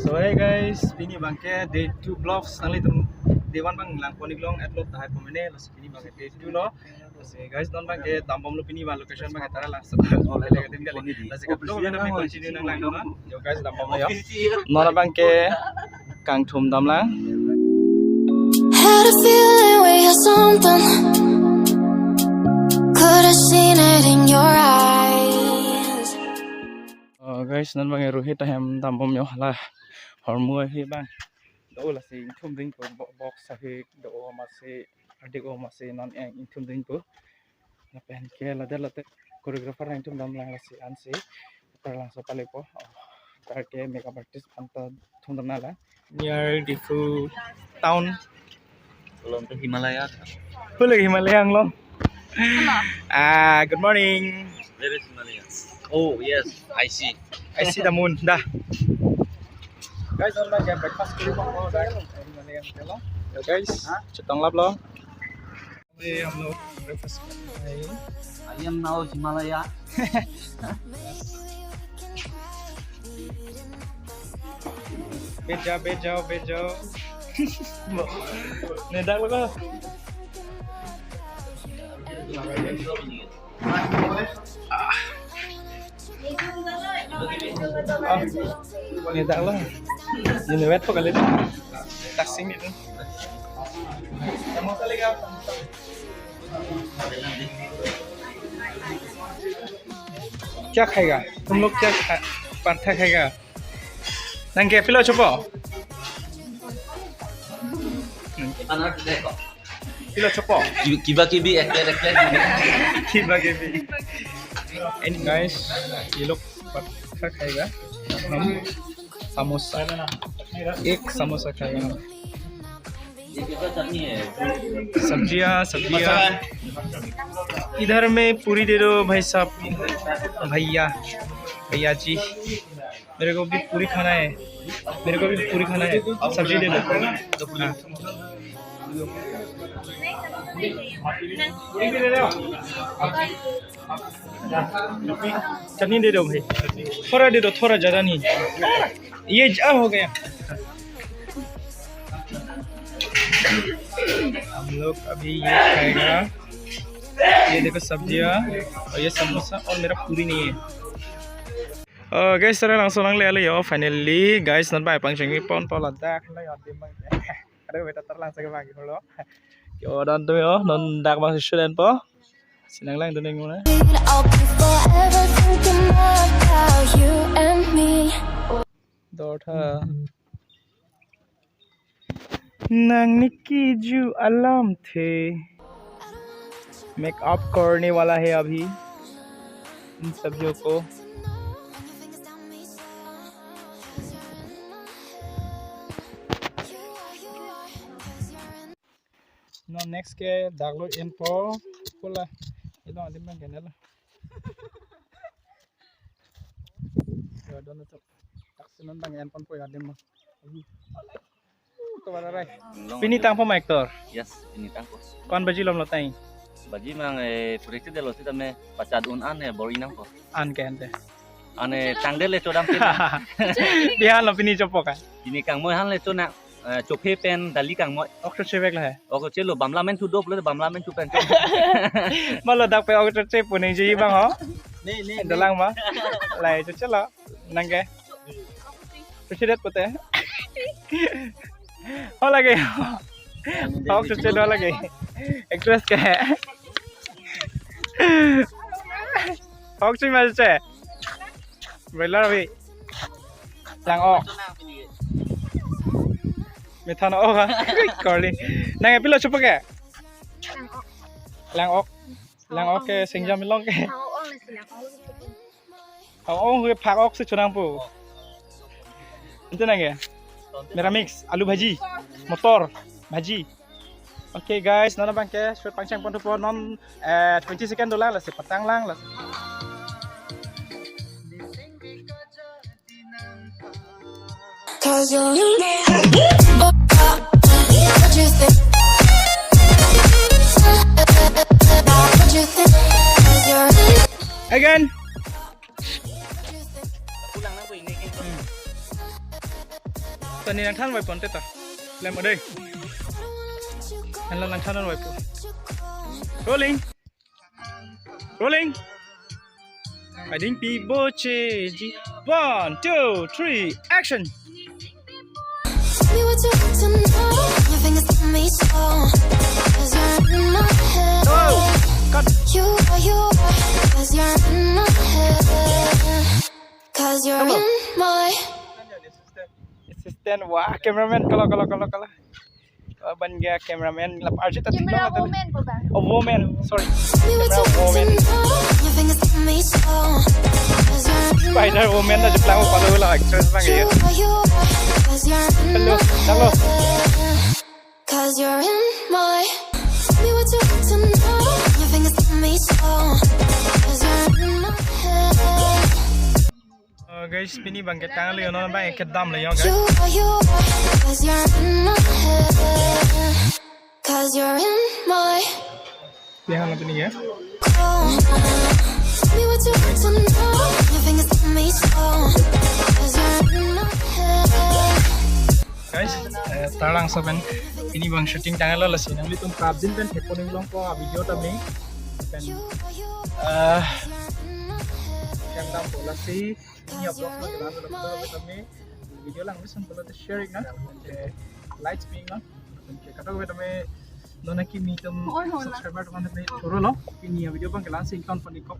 So hey guys, ini bangke day 2 vlogs nanti tu day 1 bang lang ponik long upload tahai pemene las ini bangke day 2 lo. So guys don bangke tampom lo pini bang location bang tara lang all hele ketin kali. Las ikat lo na may continue nang lang na. Yo guys tampom yo. Nora bangke kang thum dam lang. Had a feeling we had something. Could have seen it in your eyes. Guys nan bang rohit hem tampom yo lah. Hormua he bang. Do la si thum ding ko box sa he do masih adik masih non yang thum ding ko. Na pen ke la dalate choreographer yang thum dam lang la si ansi. Per lang so pale ko. Tar ke makeup artist anta thum dam la. Near Day-2 town. Belum ke Himalaya. Boleh Himalaya long. Good morning. Where is Himalaya? Oh yes, I see. I see the moon. Dah. Guys, on my breakfast ke लिए हो रहा है Himalaya के लो. Yo guys, चुतंग लब लो. ये हम लोग breakfast कर रहे हैं. I am now Himalaya. बैठ जाओ. नेदाक लगा. Nedak lah. Ini wet po kali. Taxing itu. Samosa lagi apa? क्या खाएगा? तुम लोग क्या पराठा खाएगा? नंगे pillow चुपो. Pilo chopo. Kiba-kibi, ekler. Kiba-kibi. And guys, ये लोग पराठा खाएगा. हम समोसा. एक समोसा खाएगा हम. ये क्या चटनी है? सब्जियाँ. इधर में पूरी दे दो भाई साहब. भैया जी. मेरे को भी पूरी खाना है. सब्जी दे दो. चटनी दे दो भाई. थोड़ा दे दो, थोड़ा ज़्यादा नहीं. ये जा हो गया. हम लोग अभी ये खाएगा. ये देखो सब्जियाँ और ये समोसा और मेरा पूरी नहीं है. Guys, sekarang langsung le yo. Finally, guys, nanti pangcengin pon ladak lah ya di bang. Ada beta terlangsung ke bagi dulu. Yo dan tu yo, non dak bang student po. Sinang lang tu nengu na. Daughter. Nang nikiju alam the. Make up करने वाला है अभी इन सब्जियों को. No next ke daglo info pula ito adim bang ganela. Yo don to taksinan bang yan pon po adim mo. To wala rai. Pinitang po Mike. Yes, pinitang po. Kon baji lom lotay. Baji mang puriti de loti tame pachadun an borinang po. An ke ante. Ane tangde le chodam tin. Bihan lo pini chopo ka. Ini kang moy han le chona chope pen dali kang moy. Okto chebek la hai. Oko chelo bamla men tu dop le bamla men tu pen. Malo dak pe okto che puning ji bang ho. Ni. Dalang ma. Lai cho chalo. Nangke. President pote. Ho lagi. Okto chelo lagi. Actress ke hai. Okto mal che. Bela rabi. Lang ok. Methan ok ha. Corly. Nang pilo chupa ke. Lang ok ke singjam long ke. Ông hui phak ok se chunang pu. Itu nang Mera mix alu bhaji, motor bhaji. Okay guys, nona bang ke shoot pangchang pon po non 20 second dolar la se patang lang la. Cause you what you think? Again. tần này lang than vài phần tết ta làm ở đây anh lang than vài phần rolling I think people change 1 2 3 action Tell me what you want to know. Your fingers tell me so. 'Cause you're in my head. You are. 'Cause you're in my head. 'Cause you're in my. assistant wah cameraman kalau ban gaya cameraman lap arjit tadi Camera woman po ba? oh woman sorry Tell me what you camera want to woman know. Your fingers tell me so. 'Cause you're in my spider woman dah jeplang kalau lah actress bang ya You are. 'Cause you're in hello my hello head. 'Cause you're in my. Tell me what you want to know. Your fingers tell me so. 'Cause you're in my head. guys pini bangkit tangan le ono bang ikat dam le yo guys You are. 'Cause you're in my head. 'Cause you're in my. lihat pini ya Tell me what you want to know. Your fingers tell me so. 'Cause you're in my head. guys tarang saben pini bang shooting tangan lo lasi nang litung prap din pen thekpon long ko video ta me pen kem dam bola si ini upload ko jalan lo ta me video lang listen bola to sharing na likes being na kata ko ta me nona ki mi tum subscriber to kan me choro lo pini video bang kelan sing kon pani ko